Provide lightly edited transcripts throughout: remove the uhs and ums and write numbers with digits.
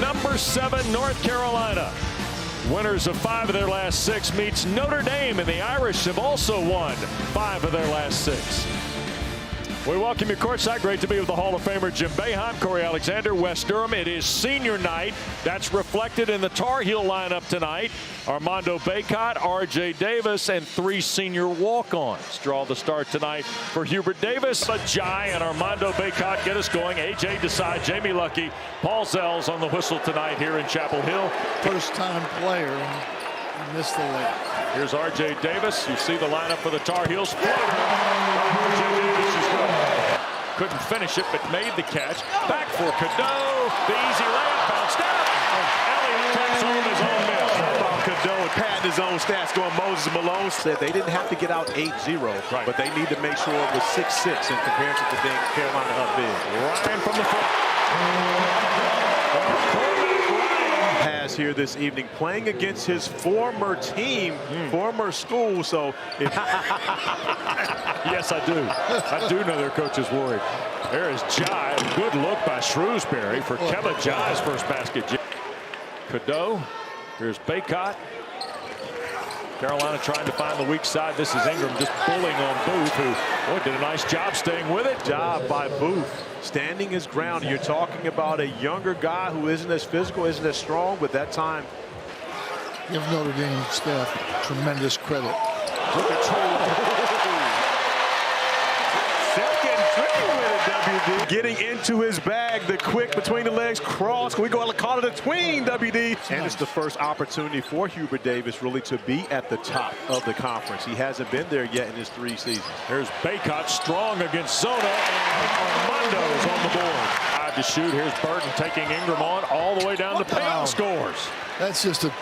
Number 7, North Carolina. Winners of 5 of their last 6 meets Notre Dame, and the Irish have also won 5 of their last 6. We welcome you courtside. Great to be with the Hall of Famer Jim Boeheim, Corey Alexander, Wes Durham. It is senior night. That's reflected in the Tar Heel lineup tonight. Armando Bacot, R.J. Davis, and 3 senior walk-ons draw the start tonight for Hubert Davis. Jai and Armando Bacot get us going. A.J. Desai, Jamie Luckey, Paul Zell's on the whistle tonight here in Chapel Hill. First-time player and missed the layup. Here's R.J. Davis. You see the lineup for the Tar Heels. R.J. Davis is good. Couldn't finish it, but made the catch. Back for Cadeau. The easy layup bounced out. Elliott takes home his own miss. How about Cadeau padding his own stats, going Moses Malone said they didn't have to get out 8-0, right, but they need to make sure it was 6-6 in comparison to being Carolina up big. Ryan from the front. Has here this evening, playing against his former team, former school. So yes, I do. I do know their coach is worried. There is Jai. Good look by Shrewsbury for Kevin Jai's first basket. Cadeau. Here's Bacot. Carolina trying to find the weak side. This is Ingram just pulling on Booth, who did a nice job staying with it. Job by Booth, standing his ground. You're talking about a younger guy who isn't as physical, isn't as strong, but that time. Give Notre Dame staff tremendous credit. Look at second tricky with it, WD. Getting into his bag, the quick between the legs cross. We go to call it a tween, WD. And it's the first opportunity for Hubert Davis really to be at the top of the conference. He hasn't been there yet in his 3 seasons. Here's Bacot strong against Zona, and Armando's on the board. 5 to shoot. Here's Burton taking Ingram on all the way down to Payne scores. That's just a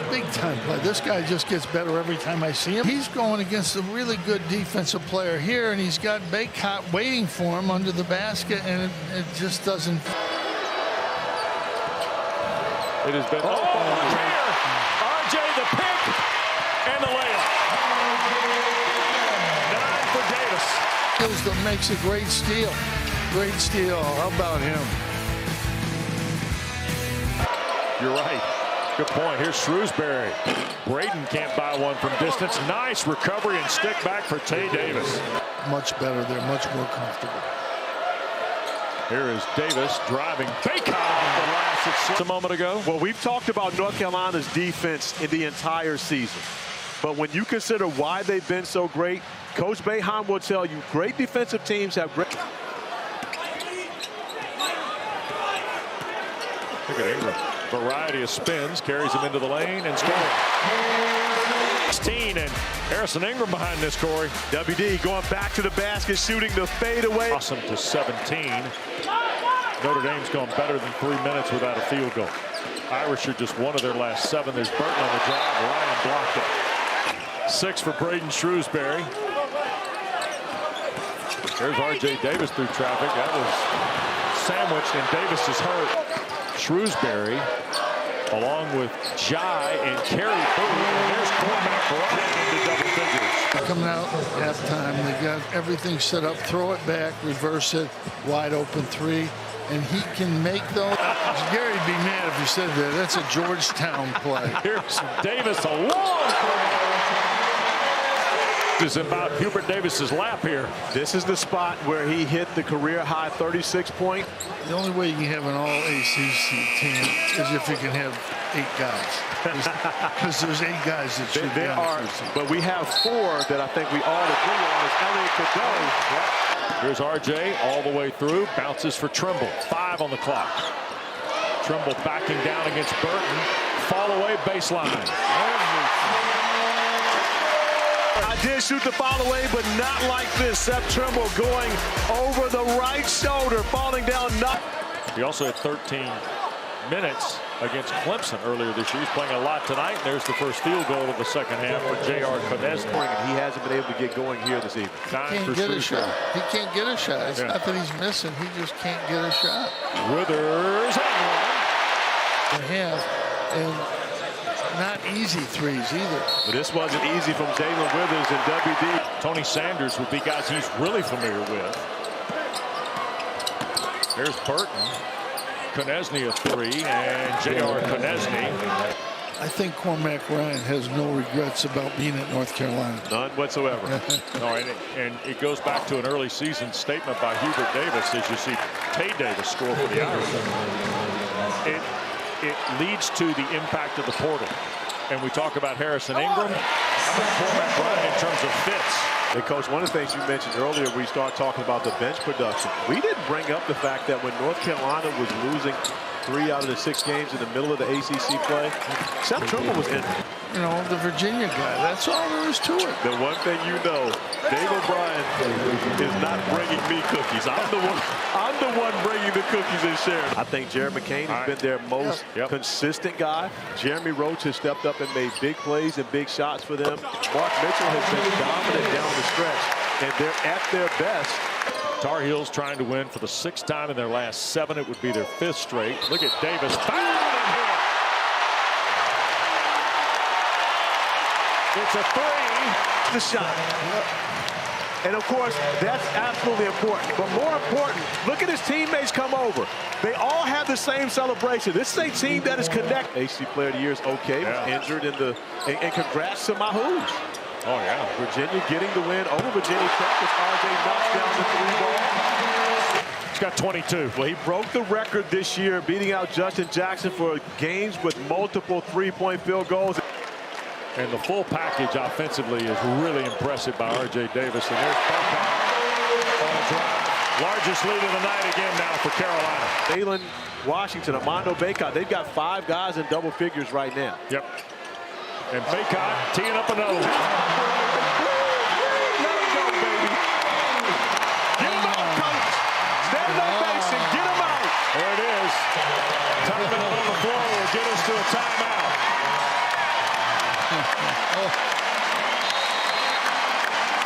big-time play. This guy just gets better every time I see him. He's going against a really good defensive player here, and he's got Bacot waiting for him under the basket, and it just doesn't. It has been. R.J. the pick and the layup. 9 for Davis. That makes a great steal. Great steal. How about him? You're right. Good point. Here's Shrewsbury. Braden can't buy one from distance. Nice recovery and stick back for Tay Davis. Much better. They're much more comfortable. Here is Davis driving. Bacot off the last a moment ago. Well, we've talked about North Carolina's defense in the entire season. But when you consider why they've been so great, Coach Boeheim will tell you great defensive teams have great. Look at Ingram. Variety of spins, carries him into the lane and scores. 16 and Harrison Ingram behind this, Corey. WD going back to the basket, shooting the fadeaway. Awesome to 17. Notre Dame's gone better than 3 minutes without a field goal. Irish are just 1 of their last 7. There's Burton on the drive. Ryan blocked it. 6 for Braden Shrewsbury. There's R.J. Davis through traffic. That was sandwiched, and Davis is hurt. Shrewsbury, along with Jai and Kerry Booth. And there's quarterback Ryan into double figures. Coming out at halftime, they got everything set up. Throw it back, reverse it, wide open 3, and he can make those. Gary'd be mad if he said that. That's a Georgetown play. Here's Davis, a long play. Is about Hubert Davis's lap here. This is the spot where he hit the career high 36 point. The only way you can have an all ACC team is if you can have 8 guys. Because there's 8 guys that should be on the but we have 4 that I think we all agree on is Elliott Cadeau. Here's RJ all the way through, bounces for Trimble. 5 on the clock. Trimble backing down against Burton. Fall away baseline. I did shoot the foul away, but not like this. Seth Trimble going over the right shoulder, falling down. He also had 13 minutes against Clemson earlier this year. He's playing a lot tonight. And there's the first field goal of the second half for J.R. Konechny. And he hasn't been able to get going here this evening. He can't get a shot. He can't get a shot. It's not that he's missing. He just can't get a shot. Withers. And not easy threes either. But this wasn't easy from Jalen Withers and WD. Tony Sanders would be guys he's really familiar with. Here's Burton. 5 Konechny a 3, and J.R. Konechny. I think Cormac Ryan has no regrets about being at North Carolina. None whatsoever. No, and it goes back to an early season statement by Hubert Davis as you see Tay Davis score for the Irish. It leads to the impact of the portal. And we talk about Harrison Ingram. How about Cormac Ryan in terms of fits? And Coach, one of the things you mentioned earlier, we start talking about the bench production. We didn't bring up the fact that when North Carolina was losing 3 out of the 6 games in the middle of the ACC play, Seth Trimble was in. You know, the Virginia guy. That's all there is to it. The one thing you know, Dave O'Brien is not bringing me cookies. I'm the one bringing the cookies and sharing. I think Jared McCain has been their most consistent guy. Jeremy Roach has stepped up and made big plays and big shots for them. Mark Mitchell has been dominant down the stretch, and they're at their best. Tar Heels trying to win for the 6th time in their last 7. It would be their 5th straight. Look at Davis. It's a 3. The shot. And of course, that's absolutely important. But more important, look at his teammates come over. They all have the same celebration. This is a team that is connected. AC Player of the Year is okay. Was injured in the and congrats to Mahoos. Oh yeah. Virginia getting the win over Virginia Tech as RJ knocks down the 3 ball. He's got 22. Well, he broke the record this year, beating out Justin Jackson for games with multiple 3-point field goals. And the full package offensively is really impressive by R.J. Davis. And there's Baycott on a drive. Largest lead of the night again now for Carolina. Jalen Washington, Armando Baycott, they've got 5 guys in double figures right now. Yep. And Baycott teeing up another one. Let him go, baby. Get him out, coach. Stand up base and get him out. There it is. Timeout on the floor will get us to a timeout.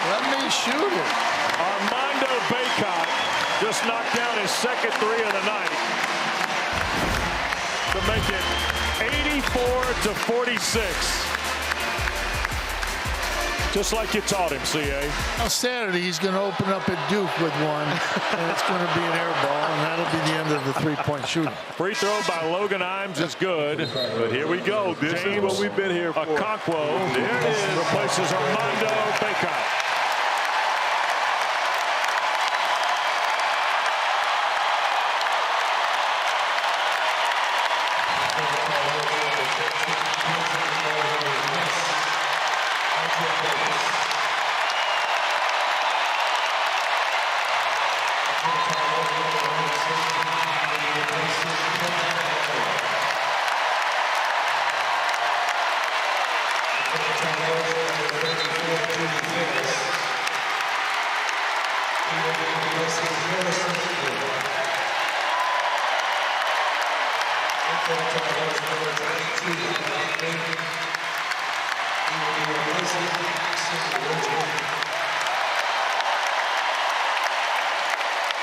Let me shoot it. Armando Baycott just knocked down his 2nd 3 of the night to make it 84-46. Just like you taught him, C.A. On Saturday, he's going to open up at Duke with one, and it's going to be an air ball, and that'll be the end of the 3-point shooting. Free throw by Logan Imes is good. But here we go. This is what we've been here for. Okonkwo There it is. replaces Armando Baycott.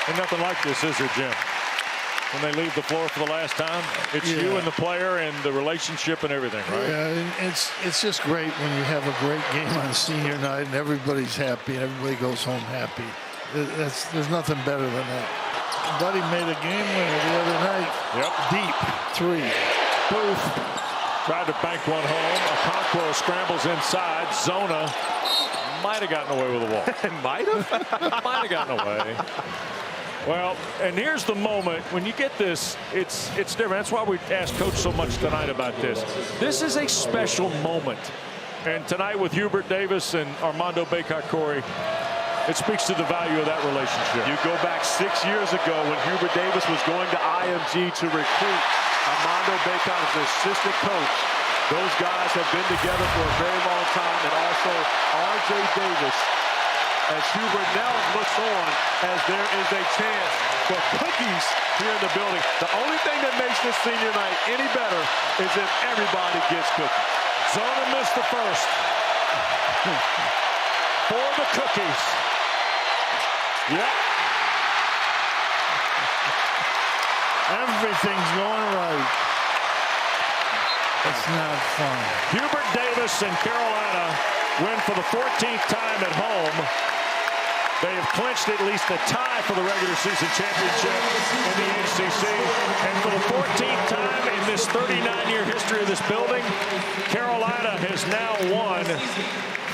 Ain't nothing like this, is there, Jim? When they leave the floor for the last time, it's you and the player and the relationship and everything, right? Yeah, it's just great when you have a great game on senior night and everybody's happy and everybody goes home happy. There's nothing better than that. Buddy made a game winner the other night. Yep. Deep 3. Booth tried to bank one home. Okonkwo scrambles inside. Zona might have gotten away with the wall. Might have? Might have gotten away. Well, and here's the moment when you get this, it's different. That's why we asked Coach so much tonight about this. This is a special moment. And tonight with Hubert Davis and Armando Baycott, Corey, it speaks to the value of that relationship. You go back 6 years ago when Hubert Davis was going to IMG to recruit Armando Baycott as the assistant coach. Those guys have been together for a very long time, and also R.J. Davis, as Hubert now looks on as there is a chance for cookies here in the building. The only thing that makes this senior night any better is if everybody gets cookies. Zona missed the first. For the cookies. Yep. Everything's going right. It's not fun. Hubert Davis and Carolina win for the 14th time at home. They have clinched at least a tie for the regular season championship in the ACC. And for the 14th time in this 39-year history of this building, Carolina has now won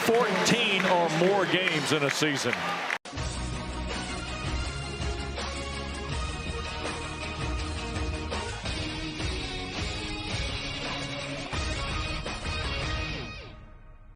14 or more games in a season.